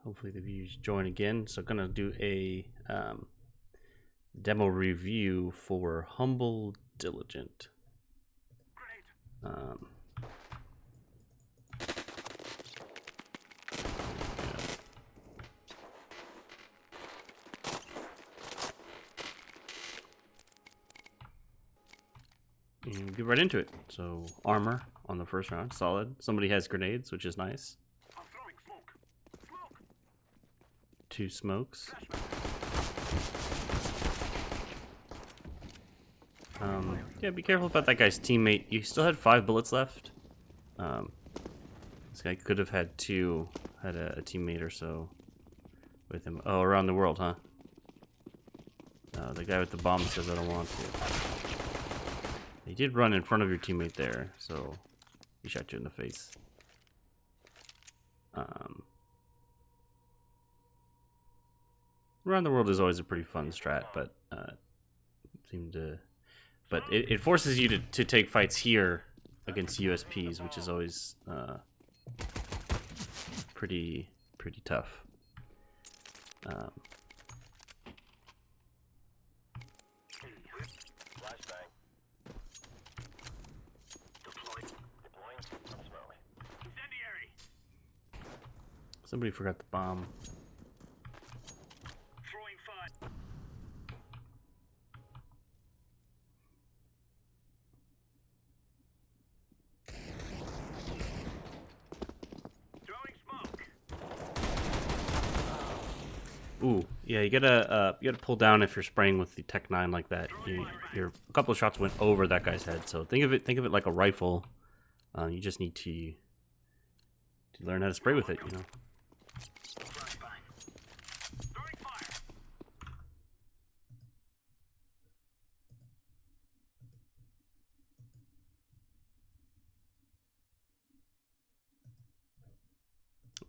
Hopefully the viewers join again. So gonna do a demo review for Humble Diligent. And get right into it. So armor on the first round, solid. Somebody has grenades, which is nice. Two smokes. Yeah, be careful about that guy's teammate. You still had 5 bullets left. This guy could have had a teammate or so with him. Oh, around the world, huh? The guy with the bomb says I don't want to. He did run in front of your teammate there, so he shot you in the face. Around the world is always a pretty fun strat, but it forces you to take fights here against USPs, which is always pretty tough. Somebody forgot the bomb. Ooh, yeah, you gotta pull down if you're spraying with the Tech 9 like that. A couple of shots went over that guy's head. So think of it like a rifle. You just need to learn how to spray with it, you know.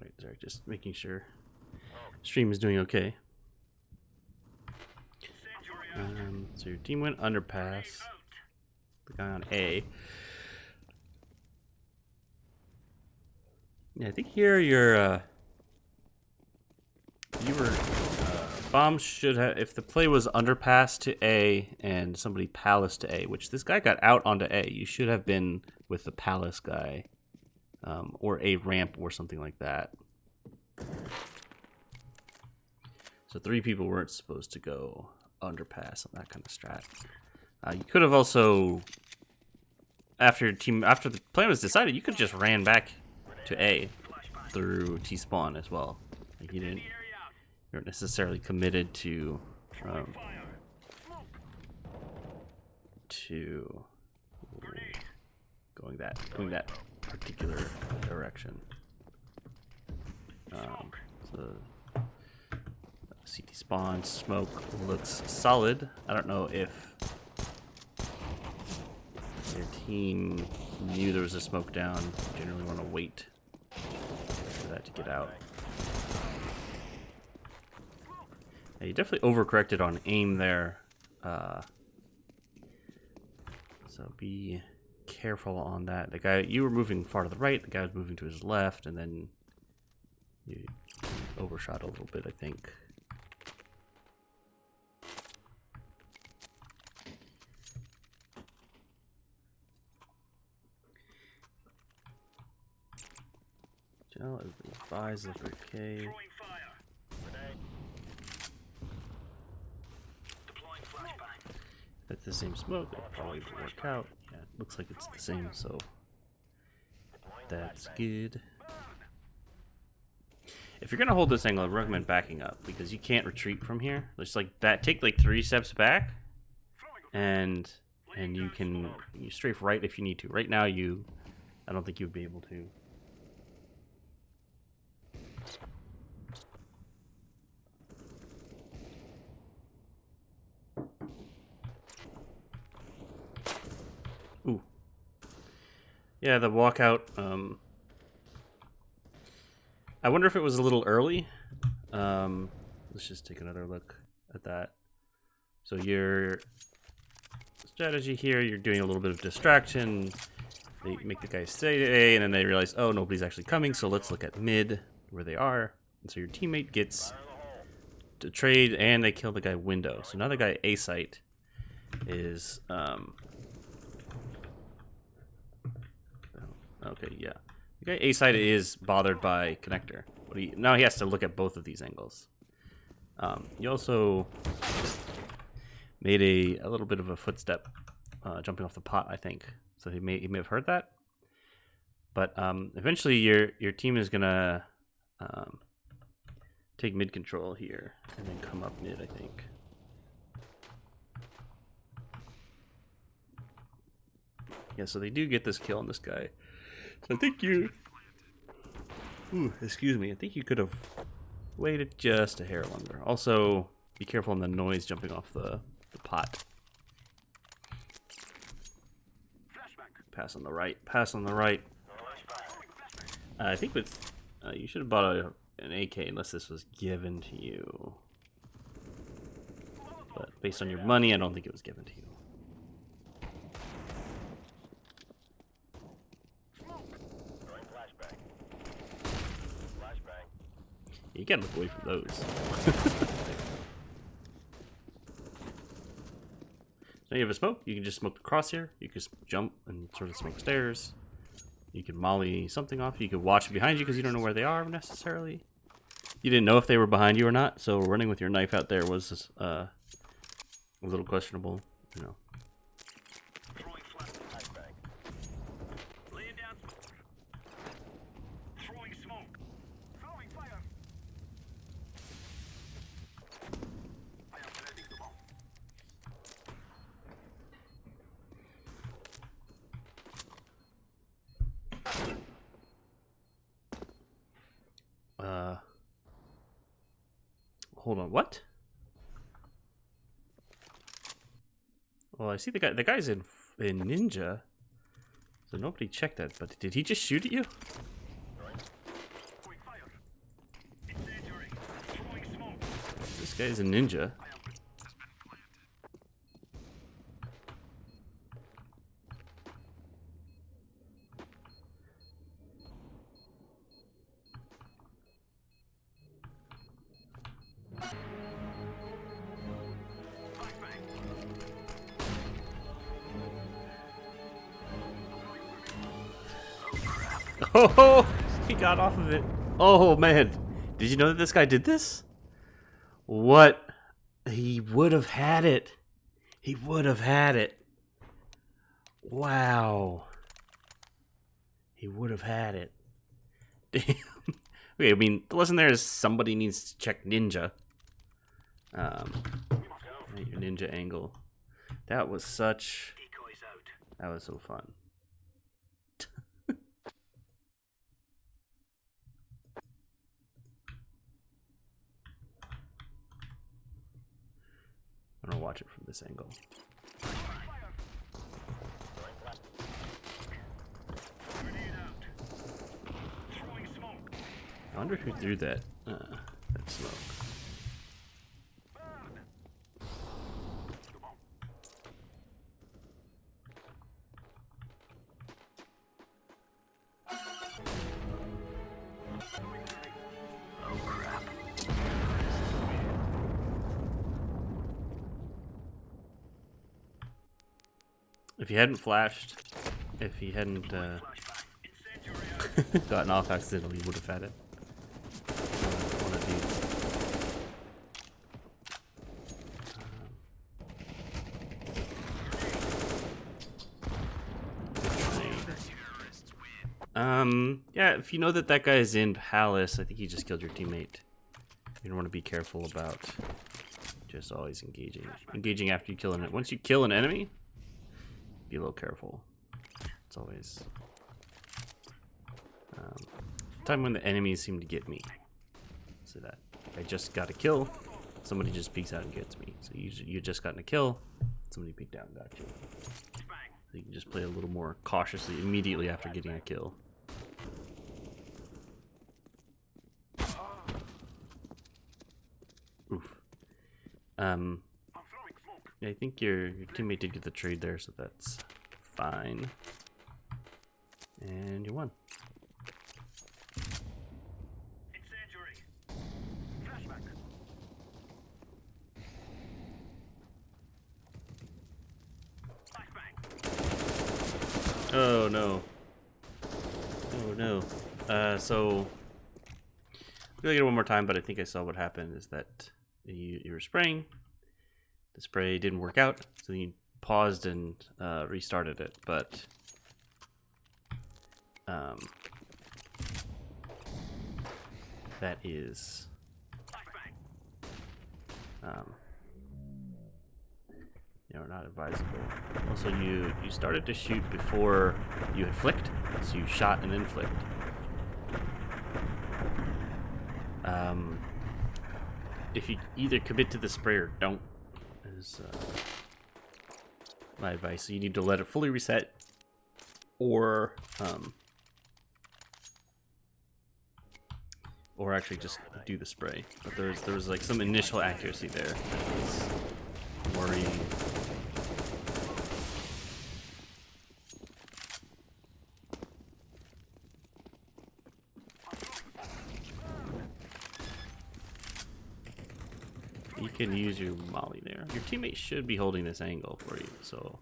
Wait, sorry, just making sure stream is doing okay. So your team went underpass. The guy on A. Yeah, I think here your bombs should have. If the play was underpass to A and somebody palace to A, which this guy got out onto A, you should have been with the palace guy, or a ramp or something like that. So 3 people weren't supposed to go underpass on that kind of strat. You could have also, after the plan was decided, you could have just ran back to A through T spawn as well. Like you weren't necessarily committed to going that particular direction. So CT spawn smoke looks solid. I don't know if your team knew there was a smoke down. You generally want to wait for that to get out. Yeah, you definitely overcorrected on aim there. So be careful on that. The guy, you were moving far to the right, the guy was moving to his left, and then you overshot a little bit, I think. Everybody buys look okay. That's the same smoke, it'll probably work out. Yeah, it looks like it's the same, so that's good. If you're gonna hold this angle, I recommend backing up because you can't retreat from here. Just like that, take like 3 steps back, and you can strafe right if you need to. Right now, I don't think you would be able to. Ooh. Yeah, the walkout. I wonder if it was a little early. Let's just take another look at that. So your strategy here, you're doing a little bit of distraction. They make the guys stay A, and then they realize, oh, nobody's actually coming, so let's look at mid, where they are. And so your teammate gets to trade, and they kill the guy window. So now the guy A site is okay, yeah. The guy A site is bothered by connector. But now he has to look at both of these angles. You also made a little bit of a footstep jumping off the pot, I think. So he may have heard that. But eventually your team is gonna take mid control here and then come up mid, I think. Yeah, so they do get this kill on this guy. So I think you... Ooh, excuse me. I think you could have waited just a hair longer. Also, be careful on the noise jumping off the pot. Pass on the right. Pass on the right. I think with... you should have bought an AK unless this was given to you. But based on your money, I don't think it was given to you. You gotta look away from those. So you have a smoke. You can just smoke the crosshair. You can jump and sort of smoke stairs. You can molly something off. You can watch behind you because you don't know where they are necessarily. You didn't know if they were behind you or not, so running with your knife out there was a little questionable, you know. Hold on, what? Well, I see the guy's in ninja, so nobody checked that. But did he just shoot at you? This guy's a ninja. Oh, he got off of it. Oh, man. Did you know that this guy did this? What? He would have had it. He would have had it. Wow. He would have had it. Damn. Okay, I mean, the lesson there is somebody needs to check ninja. Your ninja angle. That was such... That was so fun. I'm gonna watch it from this angle. I wonder who threw that smoke. If he hadn't flashed, if he hadn't gotten off accidentally, he would have had it. One of these. Yeah, if you know that that guy is in Palace, I think he just killed your teammate. You don't want to be careful about just always engaging. Engaging after you kill an enemy. Once you kill an enemy, be a little careful. It's always time when the enemies seem to get me. See that? I just got a kill, somebody just peeks out and gets me. So you just gotten a kill, somebody peeked out and got you. So you can just play a little more cautiously immediately after getting a kill. Oof. Yeah, I think your teammate did get the trade there, so that's fine. And you won. Oh no. Oh no. So I'm gonna get it one more time, but I think I saw what happened is that you were spraying. The spray didn't work out, so you paused and restarted it, but that is you know, not advisable. Also, you started to shoot before you had flicked, so you shot and then flicked. If you either commit to the spray or don't, is my advice. So you need to let it fully reset, or actually just do the spray. But there was like some initial accuracy there that was worrying. You can use your molly there. Your teammate should be holding this angle for you, so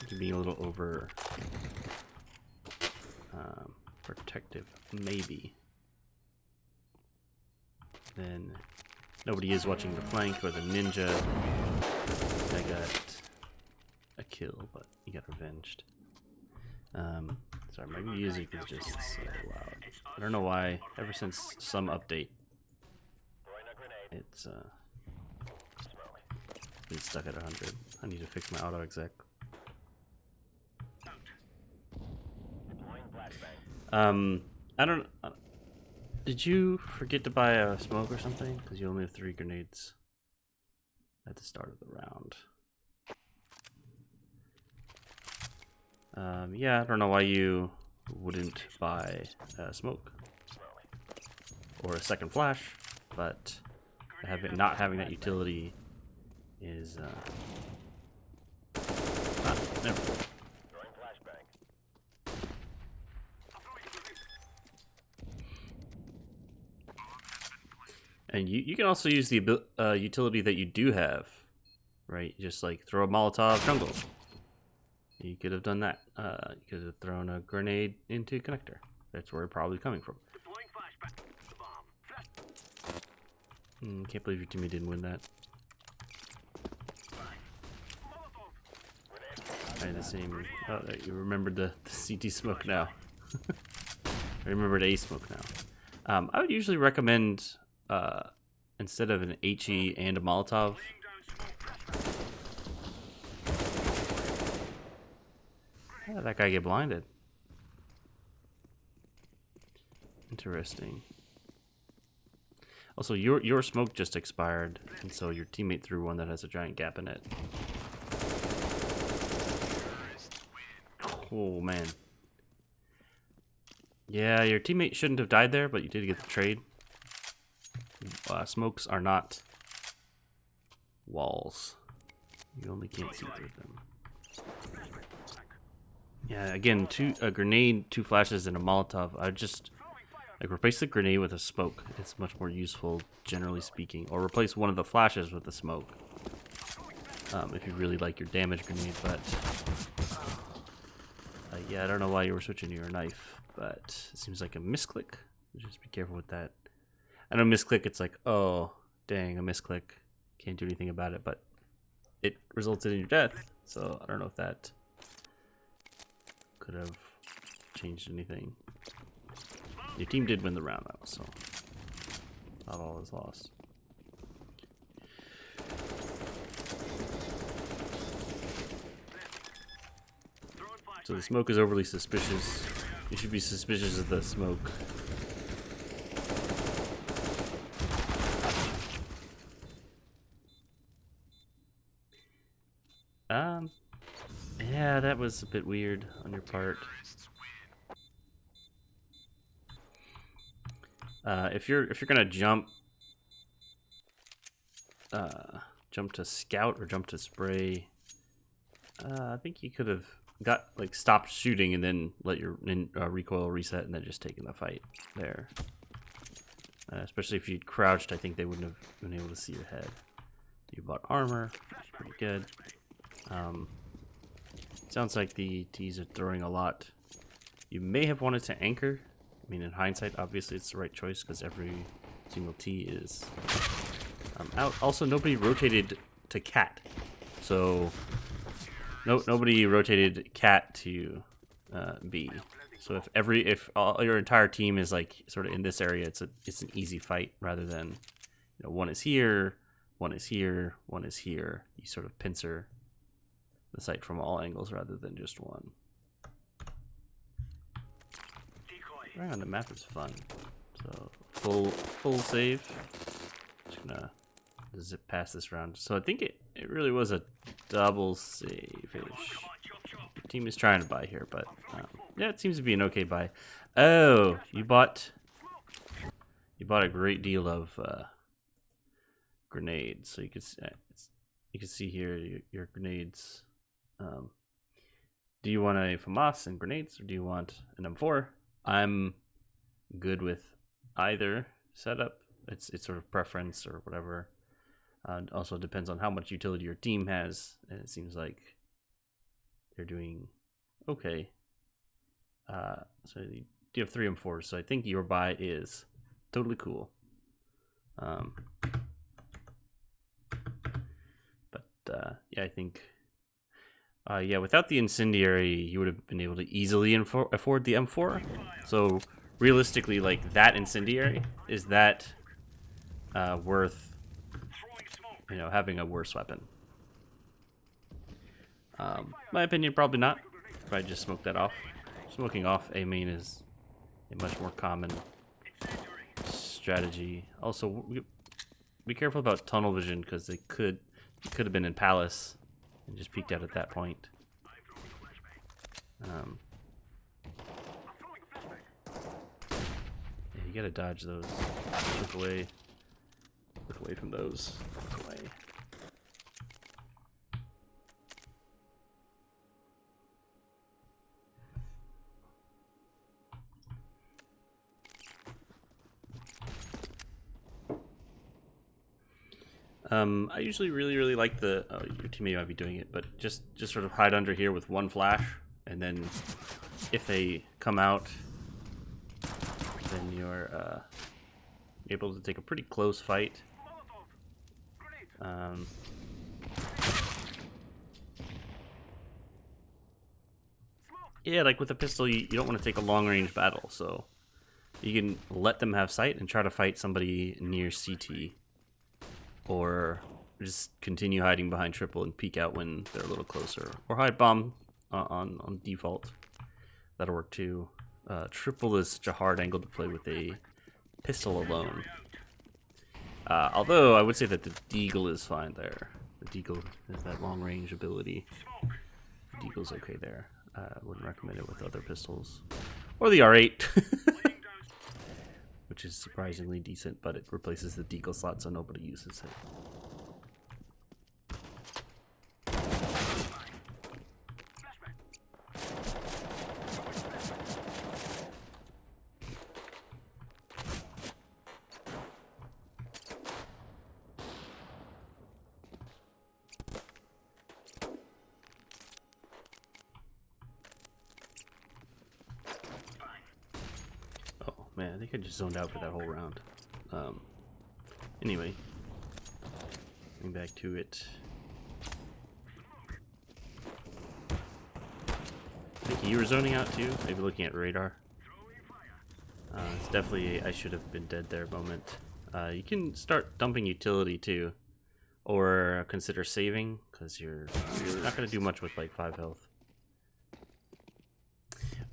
you're being a little over protective, maybe. Then nobody is watching the flank or the ninja. I got a kill, but you got revenged. Sorry, my music is just so loud. I don't know why. Ever since some update, it's been stuck at 100. I need to fix my auto exec. I don't. Did you forget to buy a smoke or something? Because you only have 3 grenades at the start of the round. Yeah, I don't know why you wouldn't buy a smoke or a second flash, but not having that utility is never. And you can also use the utility that you do have, right? Just like throw a Molotov jungle. You could have done that. You could have thrown a grenade into connector. That's where it's probably coming from. Can't believe your teammate didn't win that. Alright, the same. Oh, you remembered the CT smoke now. I remembered A smoke now. I would usually recommend instead of an HE and a Molotov. How did that guy get blinded? Interesting. Also, your smoke just expired, and so your teammate threw one that has a giant gap in it. Oh man. Yeah, your teammate shouldn't have died there, but you did get the trade. Smokes are not walls. You only can't see through them. Yeah, again, a grenade, 2 flashes, and a Molotov. I just like replace the grenade with a smoke. It's much more useful, generally speaking. Or replace one of the flashes with a smoke. If you really like your damage grenade, but yeah, I don't know why you were switching to your knife, but it seems like a misclick. Just be careful with that. I know misclick, it's like, oh, dang, a misclick. Can't do anything about it, but it resulted in your death. So I don't know if that could have changed anything. Your team did win the round, though, so not all is lost. So the smoke is overly suspicious. You should be suspicious of the smoke. Yeah, that was a bit weird on your part. If you're gonna jump to scout or jump to spray, I think you could have stopped shooting and then let your recoil reset and then just taken the fight there. Especially if you'd crouched, I think they wouldn't have been able to see your head. You bought armor, which is pretty good. Sounds like the T's are throwing a lot. You may have wanted to anchor. I mean, in hindsight, obviously it's the right choice because every single T is out. Also, nobody rotated to cat, so nobody rotated cat to B. So if your entire team is like sort of in this area, it's an easy fight rather than, you know, one is here, one is here, one is here. You sort of pincer the site from all angles rather than just one. Right on the map is fun. So full save. Just gonna zip past this round. So I think it really was a double save-ish. Team is trying to buy here, but yeah, it seems to be an okay buy. Oh, you bought a great deal of grenades. So you can see here your grenades. Do you want a FAMAS and grenades, or do you want an M4? I'm good with either setup. It's sort of preference or whatever. Also depends on how much utility your team has, and it seems like they're doing okay. So you have 3 M4s, so I think your buy is totally cool. Yeah, I think yeah, without the incendiary, you would have been able to easily afford the M4. So realistically, like, that incendiary, is that worth, you know, having a worse weapon? My opinion, probably not. Probably just smoke that off. Smoking off A main is a much more common strategy. Also, be careful about tunnel vision because it could have been in Palace and just peeked out at that point. Yeah, you gotta dodge those. Look away from those. Look away. I usually really like the, oh, your teammate might be doing it, but just sort of hide under here with one flash, and then if they come out, then you're able to take a pretty close fight. Yeah, like with a pistol, you don't want to take a long-range battle, so you can let them have sight and try to fight somebody near CT. Or just continue hiding behind triple and peek out when they're a little closer. Or hide bomb on default. That'll work too. Triple is such a hard angle to play with a pistol alone. Although I would say that the Deagle is fine there. The Deagle has that long range ability. The Deagle's okay there. I wouldn't recommend it with other pistols. Or the R8. Which is surprisingly decent, but it replaces the Deagle slot so nobody uses it. Man, I think I just zoned out for that whole round. Anyway, getting back to it. I think you were zoning out too, maybe looking at radar. It's definitely I should have been dead there moment. You can start dumping utility too, or consider saving, because you're not going to do much with like 5 health.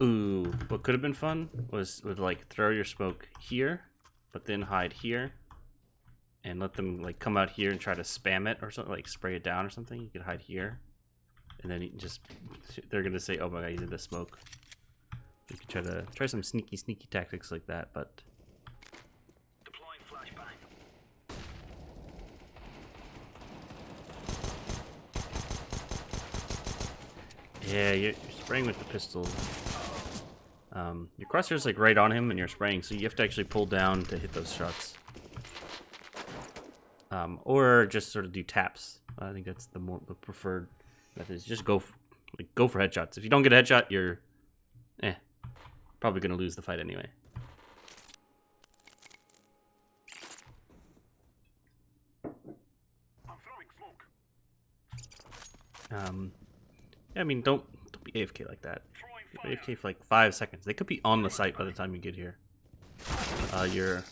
Ooh, what could have been fun was would like throw your smoke here, but then hide here, and let them like come out here and try to spam it or something, like spray it down or something. You could hide here, and then you just they're gonna say, "Oh my god, he's in the smoke." You could try some sneaky tactics like that, but. Deploying flashbang. Yeah, you're spraying with the pistol. Your crosshair's like right on him and you're spraying, so you have to actually pull down to hit those shots. Or just sort of do taps. I think that's the preferred method. Is just go Like, go for headshots. If you don't get a headshot, you're probably gonna lose the fight anyway. I'm throwing smoke. Yeah, I mean, don't be AFK like that. Throwing You're fire. AFK for like 5 seconds. They could be on the site by the time you get here. You're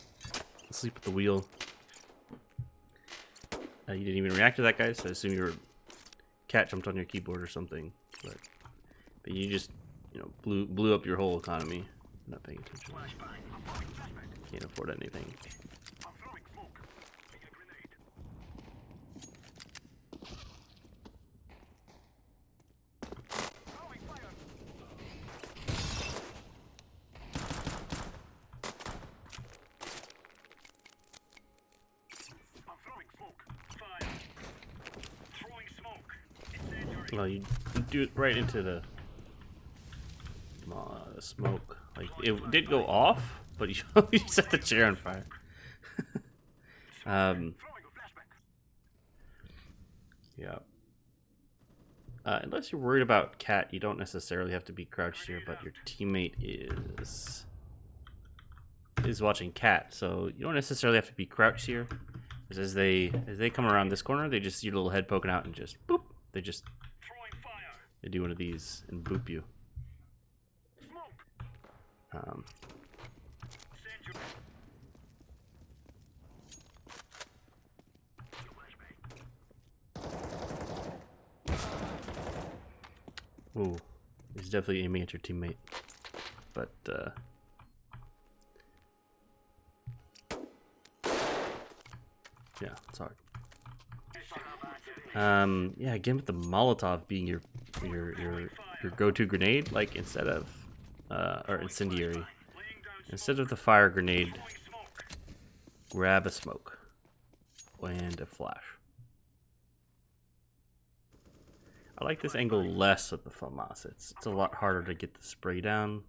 asleep at the wheel. You didn't even react to that guy, so I assume your cat jumped on your keyboard or something. But you just, you know, blew up your whole economy. Not paying attention. Flashbang. I'm throwing flashbang. Can't afford anything. I'm throwing smoke. Throwing a grenade. Throwing fire. I'm throwing smoke. Fire. Throwing smoke. Incendiary. Well, you do it right into the smoke. Like, it did go off, but you set the chair on fire. Throwing a flashbang. Yeah. Unless you're worried about cat, you don't necessarily have to be crouched here, but your teammate is watching cat, so you don't necessarily have to be crouched here. Because as they come around this corner, they just see your little head poking out and just boop. They Throwing fire. do one of these and boop you. Smoke. Um, Incendiary. Flashbang. ooh, he's definitely aiming at your teammate, but yeah, it's hard. Yeah, again with the Molotov being your go-to grenade, like instead of or incendiary, Laying down instead of the fire grenade, throwing smoke. grab a smoke and a flash. I like this angle less with the FAMAS. It's a lot harder to get the spray down.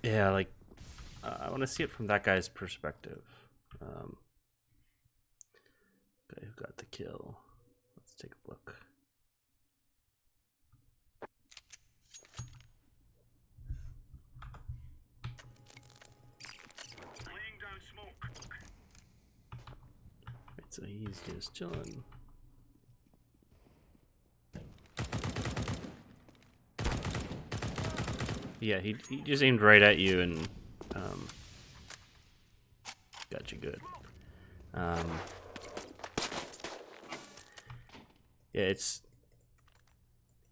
Yeah, like I want to see it from that guy's perspective. Guy who got the kill. Let's take a look. Laying down smoke. Right, so he's just chilling. Yeah, he just aimed right at you and got you good. Yeah,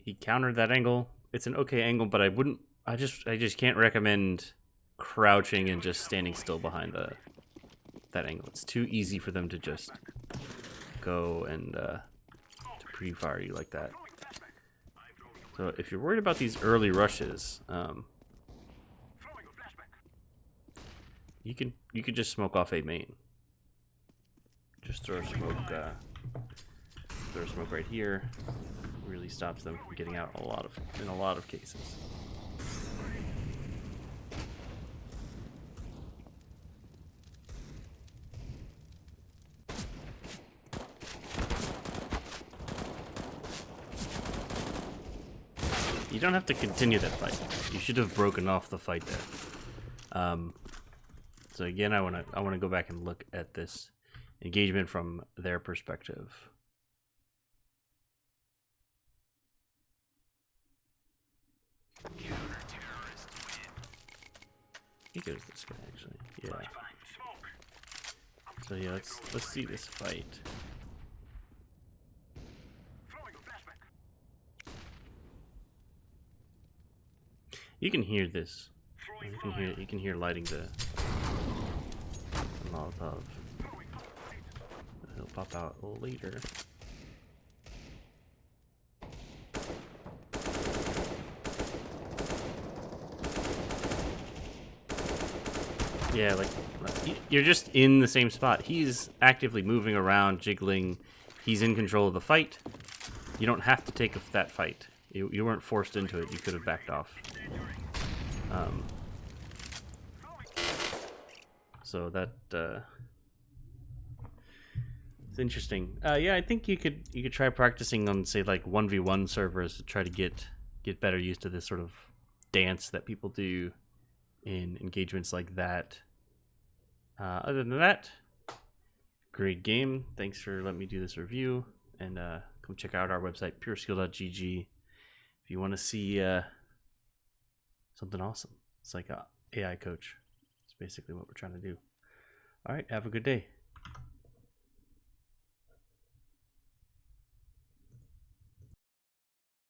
he countered that angle. It's an okay angle, but I just can't recommend crouching and just standing still behind that angle. It's too easy for them to just go and to pre-fire you like that. So if you're worried about these early rushes, Throwing a flashbang. you could just smoke off a main. Just throw smoke right here. Really stops them from getting out in a lot of cases. You don't have to continue that fight. You should have broken off the fight there. So again, I wanna go back and look at this engagement from their perspective. I think it was this guy actually. Yeah. Smoke. So yeah, let's see this fight. Throwing a flashbang. You can hear this. Throwing You can fire. hear lighting the Molotov. Throwing grenade. He'll pop out later. Yeah, like you're just in the same spot. He's actively moving around, jiggling. He's in control of the fight. You don't have to take that fight. You weren't forced into it. You could have So that it's interesting. Yeah, I think you could try practicing on, say, like 1v1 servers to try to get better used to this sort of dance that people do in engagements like that. Other than that, great game. Thanks for letting me do this review, and come check out our website pureskill.gg if you want to see something awesome. It's like a AI coach. It's basically what we're trying to do. All right, have a good day.